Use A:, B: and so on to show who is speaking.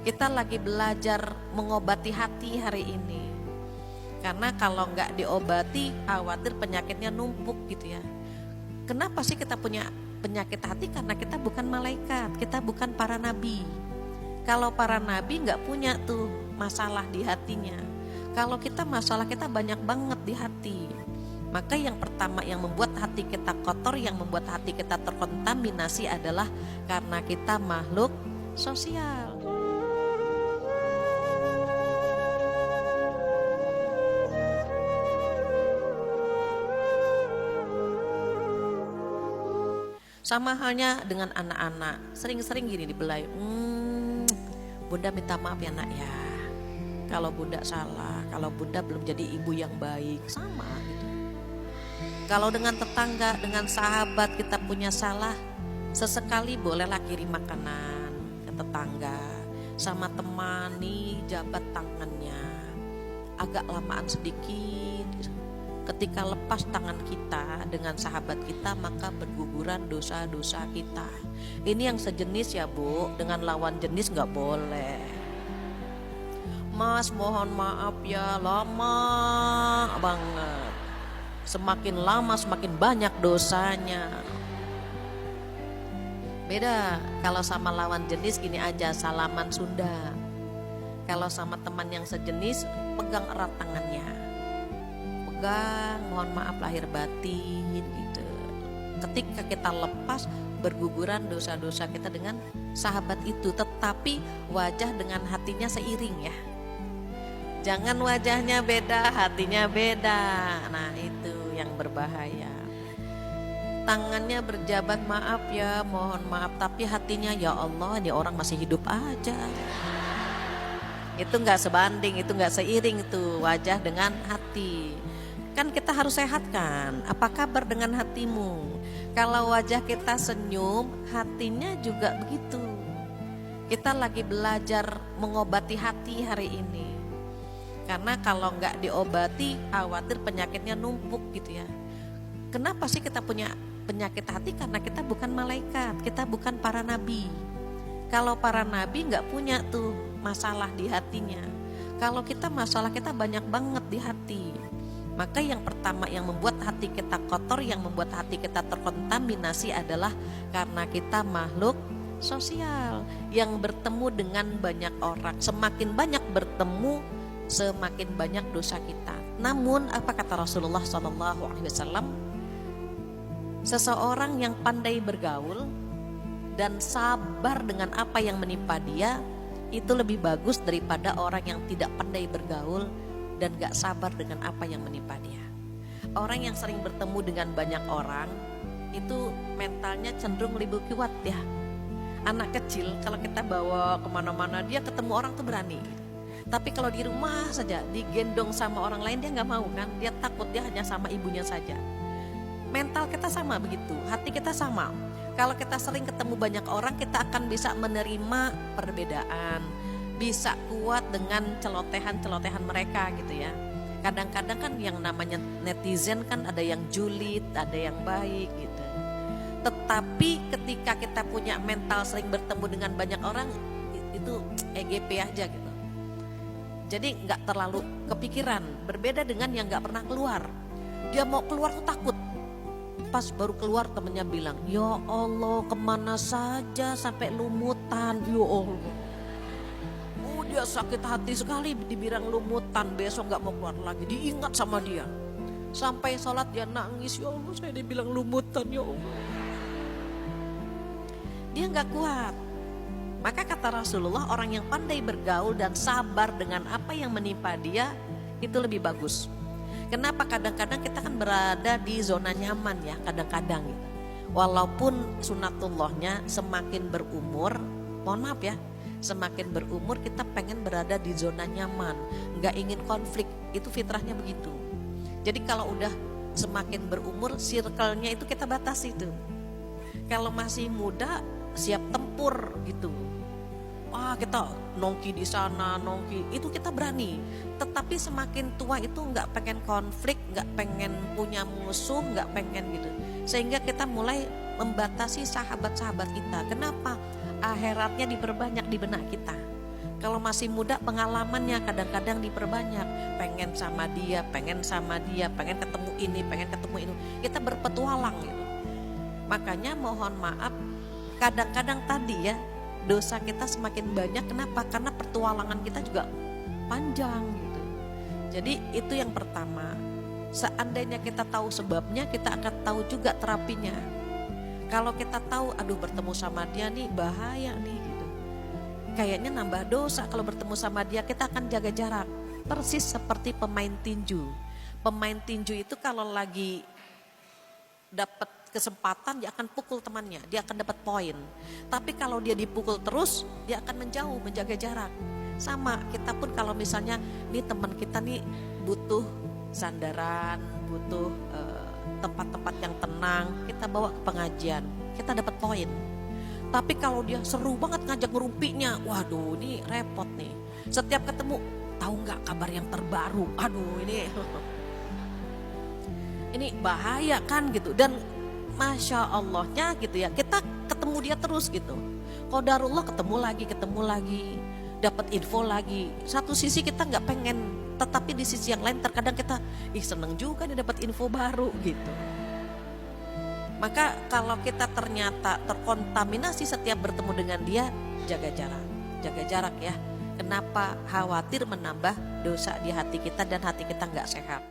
A: Kita lagi belajar mengobati hati hari ini. Karena kalau nggak diobati, khawatir penyakitnya numpuk gitu ya. Kenapa sih kita punya penyakit hati? Karena kita bukan malaikat, kita bukan para nabi. Kalau para nabi nggak punya tuh masalah di hatinya. Kalau kita masalah kita banyak banget di hati. Maka yang pertama yang membuat hati kita kotor, yang membuat hati kita terkontaminasi adalah karena kita makhluk sosial. Sama halnya dengan anak-anak, sering-sering gini dibelai, bunda minta maaf ya nak ya, kalau bunda salah, kalau bunda belum jadi ibu yang baik, sama gitu. Kalau dengan tetangga, dengan sahabat kita punya salah, sesekali bolehlah kirim makanan ke tetangga. Sama teman nih jabat tangannya, agak lamaan sedikit. Ketika lepas tangan kita dengan sahabat kita, maka berguguran dosa-dosa kita. Ini yang sejenis ya Bu, dengan lawan jenis gak boleh. Mas mohon maaf ya, lama banget. Semakin lama semakin banyak dosanya. Beda kalau sama lawan jenis gini aja, salaman Sunda. Kalau sama teman yang sejenis, pegang erat tangannya. Mohon maaf lahir batin gitu. Ketika kita lepas, berguguran dosa-dosa kita dengan sahabat itu, tetapi wajah dengan hatinya seiring ya. Jangan wajahnya beda, hatinya beda. Nah itu yang berbahaya. Tangannya berjabat maaf ya, mohon maaf, tapi hatinya ya Allah ini orang masih hidup aja. Itu gak sebanding, itu gak seiring tuh wajah dengan hati. Kan kita harus sehatkan. Apa kabar dengan hatimu? Kalau wajah kita senyum, hatinya juga begitu. Kita lagi belajar mengobati hati hari ini. Karena kalau nggak diobati, khawatir penyakitnya numpuk gitu ya. Kenapa sih kita punya penyakit hati? Karena kita bukan malaikat, kita bukan para nabi. Kalau para nabi nggak punya tuh masalah di hatinya. Kalau kita masalah kita banyak banget di hati. Maka yang pertama yang membuat hati kita kotor, yang membuat hati kita terkontaminasi adalah karena kita makhluk sosial yang bertemu dengan banyak orang. Semakin banyak bertemu, semakin banyak dosa kita. Namun apa kata Rasulullah SAW? Seseorang yang pandai bergaul dan sabar dengan apa yang menimpa dia, itu lebih bagus daripada orang yang tidak pandai bergaul dan gak sabar dengan apa yang menimpa dia. Orang yang sering bertemu dengan banyak orang itu mentalnya cenderung lebih kuat ya. Anak kecil kalau kita bawa kemana-mana, dia ketemu orang tuh berani. Tapi kalau di rumah saja digendong sama orang lain dia gak mau kan. Dia takut, dia hanya sama ibunya saja. Mental kita sama begitu, hati kita sama. Kalau kita sering ketemu banyak orang, kita akan bisa menerima perbedaan, bisa kuat dengan celotehan-celotehan mereka gitu ya. Kadang-kadang kan yang namanya netizen kan ada yang julid, ada yang baik gitu. Tetapi ketika kita punya mental sering bertemu dengan banyak orang, itu EGP aja gitu. Jadi gak terlalu kepikiran, berbeda dengan yang gak pernah keluar. Dia mau keluar tuh takut. Pas baru keluar temennya bilang, ya Allah kemana saja sampai lumutan, ya Allah. Dia sakit hati sekali dibilang lumutan, besok gak mau keluar lagi, diingat sama dia. Sampai sholat dia nangis, ya Allah saya dibilang lumutan ya Allah. Dia gak kuat. Maka kata Rasulullah, orang yang pandai bergaul dan sabar dengan apa yang menimpa dia, itu lebih bagus. Kenapa? Kadang-kadang kita kan berada di zona nyaman ya, kadang-kadang gitu. Walaupun sunatullahnya semakin berumur, mohon maaf ya, semakin berumur kita pengen berada di zona nyaman, gak ingin konflik, itu fitrahnya begitu. Jadi kalau udah semakin berumur, circle-nya itu kita batasi tuh. Kalau masih muda siap tempur gitu, kita nongki di sana, nongki itu kita berani. Tetapi semakin tua itu gak pengen konflik, gak pengen punya musuh, gak pengen gitu. Sehingga kita mulai membatasi sahabat-sahabat kita. Kenapa? Akhiratnya diperbanyak di benak kita. Kalau masih muda pengalamannya kadang-kadang diperbanyak. Pengen sama dia, pengen ketemu ini, pengen ketemu ini. Kita berpetualang gitu. Makanya mohon maaf, kadang-kadang tadi ya, dosa kita semakin banyak. Kenapa? Karena pertualangan kita juga panjang gitu. Jadi itu yang pertama. Seandainya kita tahu sebabnya, kita akan tahu juga terapinya. Kalau kita tahu, aduh bertemu sama dia nih bahaya nih gitu. Kayaknya nambah dosa kalau bertemu sama dia, kita akan jaga jarak. Persis seperti pemain tinju. Pemain tinju itu kalau lagi dapat kesempatan dia akan pukul temannya, dia akan dapat poin. Tapi kalau dia dipukul terus, dia akan menjauh, menjaga jarak. Sama, kita pun kalau misalnya nih teman kita nih butuh sandaran, butuh tempat-tempat yang tenang, kita bawa ke pengajian, kita dapat poin. Tapi kalau dia seru banget ngajak ngerumpinya, waduh ini repot nih. Setiap ketemu, tahu nggak kabar yang terbaru? Aduh ini bahaya kan gitu. Dan masya Allahnya gitu ya, kita ketemu dia terus gitu. Qadarullah ketemu lagi, dapat info lagi. Satu sisi kita nggak pengen, tetapi di sisi yang lain terkadang kita seneng juga nih dapat info baru gitu. Maka kalau kita ternyata terkontaminasi setiap bertemu dengan dia, jaga jarak ya. Kenapa? Khawatir menambah dosa di hati kita dan hati kita nggak sehat.